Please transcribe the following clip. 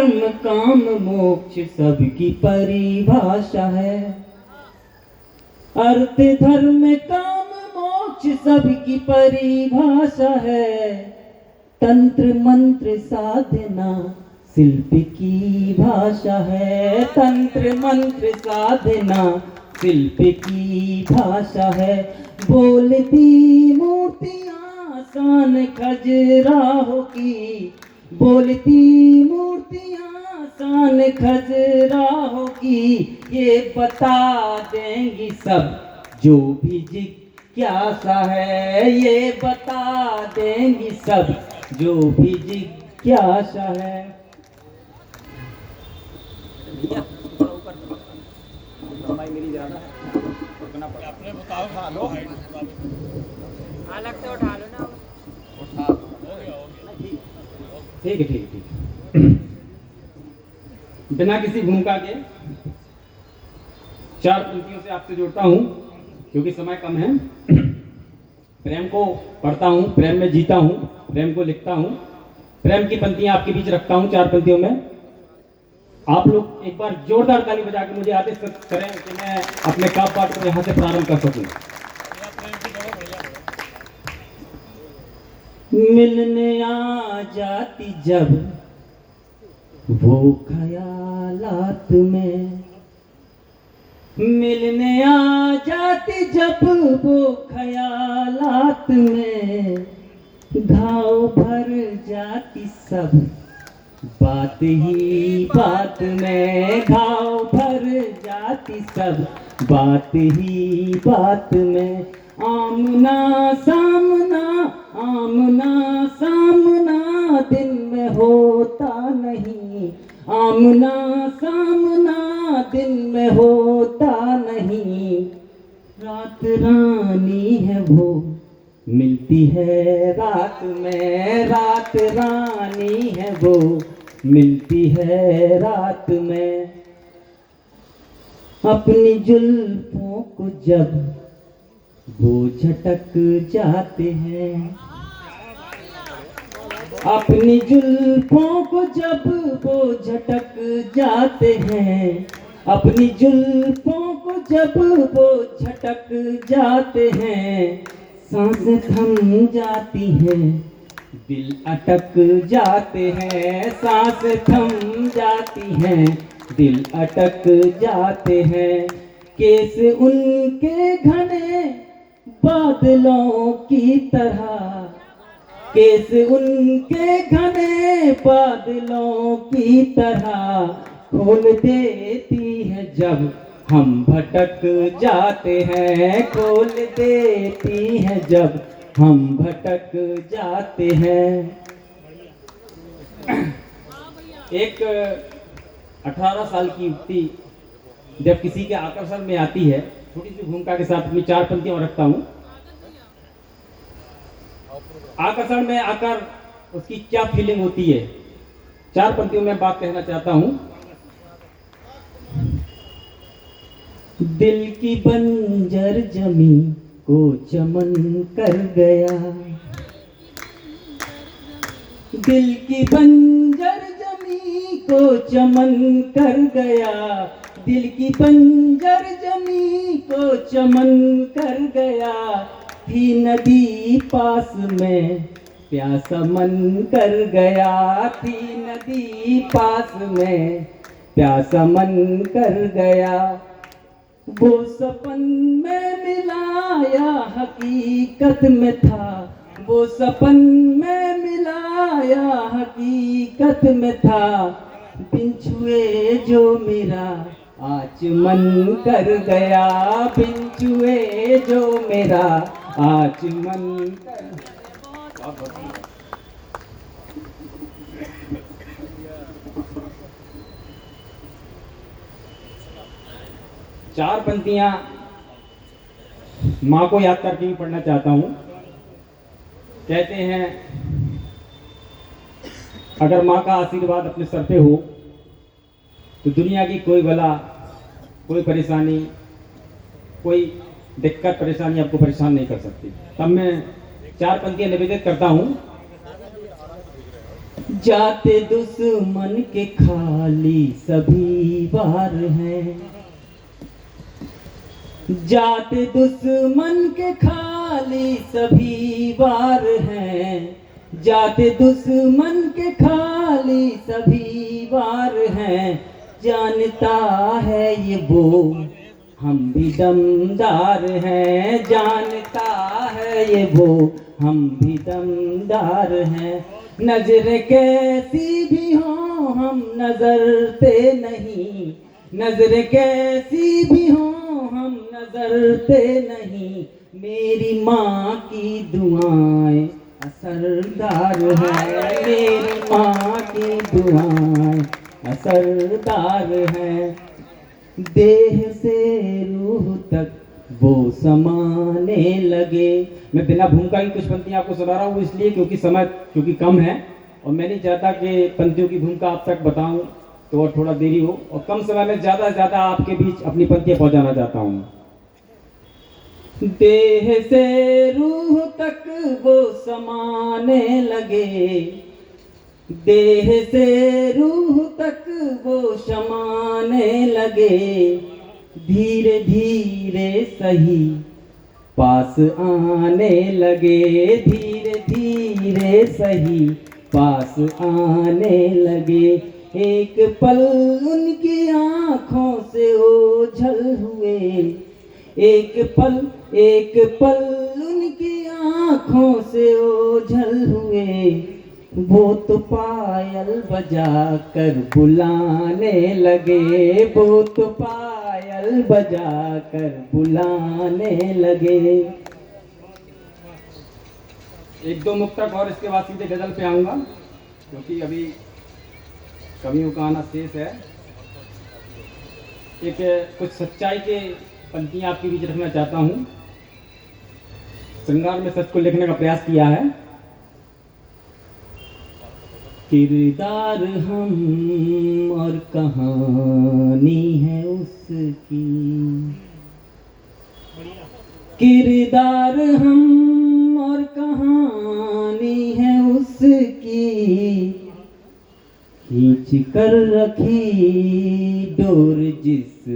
कर्म काम मोक्ष सबकी परिभाषा है। अर्थ धर्म काम मोक्ष सबकी परिभाषा है। तंत्र मंत्र साधना शिल्प की भाषा है। तंत्र मंत्र साधना शिल्प की भाषा है। बोलती मूर्तियां शान खजुराहो की। बोलती मूर्तियां शान खजुराहो की। ये बता देंगी सब जो भी जिज्ञासा है। ये बता देंगी सब जो भी जिज्ञासा है। मेरी ज्यादा है, अपने बताओ। खा लो, अलग से उठा लो ना। उठा ठीक है, ठीक है। बिना किसी भूमिका के 4 पंक्तियों से आपसे जोड़ता हूं, क्योंकि समय कम है। प्रेम को पढ़ता हूं, प्रेम में जीता हूं, प्रेम को लिखता हूं, प्रेम की पंक्तियां आपके बीच रखता हूं 4 पंक्तियों में। आप लोग एक बार जोरदार ताली बजा के मुझे आदेश करें कि मैं अपने काव्य पाठ को यहां से प्रारंभ कर सकूं। मिलने आ जाती जब वो ख़यालात में। मिलने आ जाती जब वो ख़यालात में। घाव भर जाती सब बात ही बात में। घाव भर जाती सब बात ही बात में। आमना सामना, आमना सामना दिन में होता नहीं। आमना सामना दिन में होता नहीं। रात रानी है वो मिलती है रात में। रात रानी है वो मिलती है रात में। अपनी जुल्फों को जब वो झटक जाते हैं। अपनी जुल्फों को जब वो झटक जाते हैं। अपनी जुल्फों को जब वो झटक जाते हैं। सांसें थम जाती हैं, दिल अटक जाते हैं। सांसें थम जाती हैं, दिल अटक जाते हैं। केस उनके घने बादलों की तरह। केस उनके घने बादलों की तरह खोल देती है जब हम भटक जाते हैं। खोल देती है जब हम भटक जाते हैं। एक 18 साल की युवती जब किसी के आकर्षण में आती है, छोटी सी भूमिका के साथ अपनी 4 पंक्तियां रखता हूं। आकर्षण में आकर उसकी क्या फीलिंग होती है, 4 पंक्तियों में बात कहना चाहता हूं। दिल की बंजर जमी को चमन कर गया। दिल की बंजर जमी को चमन कर गया। दिल की बंजर जमी को चमन कर गया। थी नदी पास में प्यासा मन कर गया। थी नदी पास में प्यासा मन कर गया। वो सपन में मिला या हकीकत में था। वो सपन में मिला या हकीकत में था। बिन छुए जो मेरा आज मन कर गया। बिन छुए जो मेरा आज मन कर। चार पंक्तियां माँ को याद करके भी पढ़ना चाहता हूं। कहते हैं, अगर माँ का आशीर्वाद अपने सर पे हो तो दुनिया की कोई बला, कोई परेशानी, कोई दिक्कत परेशानी आपको परेशान नहीं कर सकती। तब मैं 4 पंक्तियां निवेदित करता हूं। जाते दुश्मन के खाली सभी वार हैं, जाते दुश्मन के खाली सभी वार हैं, जाते दुश्मन के खाली सभी वार हैं। जानता है ये वो हम भी दमदार हैं, जानता है ये वो हम भी दमदार हैं। नजर कैसी भी हो हम नजरते नहीं, नजर कैसी भी हो हम नजरते नहीं। मेरी माँ की दुआएं असरदार है, मेरी माँ की दुआएं असरदार है। देह से रूह तक वो समाने लगे। मैं बिना भूमिका की कुछ पंक्तियां आपको सुना रहा हूँ इसलिए क्योंकि कम है और मैं नहीं चाहता कि पंक्तियों की भूमिका आप तक बताऊं तो और थोड़ा देरी हो, और कम समय में ज़्यादा से ज़्यादा आपके बीच अपनी पंक्तियां पहुंचाना चाहता हूँ। देह से रूह तक वो समाने लगे, देह से रूह तक वो समाने लगे। धीरे धीरे सही पास आने लगे, धीरे धीरे सही पास आने लगे। एक पल उनकी आँखों से ओझल हुए, एक पल उनकी आँखों से ओझल हुए। वो तो पायल बजा कर बुलाने लगे, वो तो पायल बजा कर बुलाने लगे। एक दो मुक्तक और इसके बाद सीधे गजल पे आऊँगा क्योंकि अभी कवियों का आना शेष है। एक कुछ सच्चाई के पंक्तियाँ आपके बीच रखना चाहता हूँ। श्रृंगार में सच को लिखने का प्रयास किया है। किरदार हम और कहानी है उसकी, किरदार हम और कहानी है उसकी। खींच कर रखी डोर जिस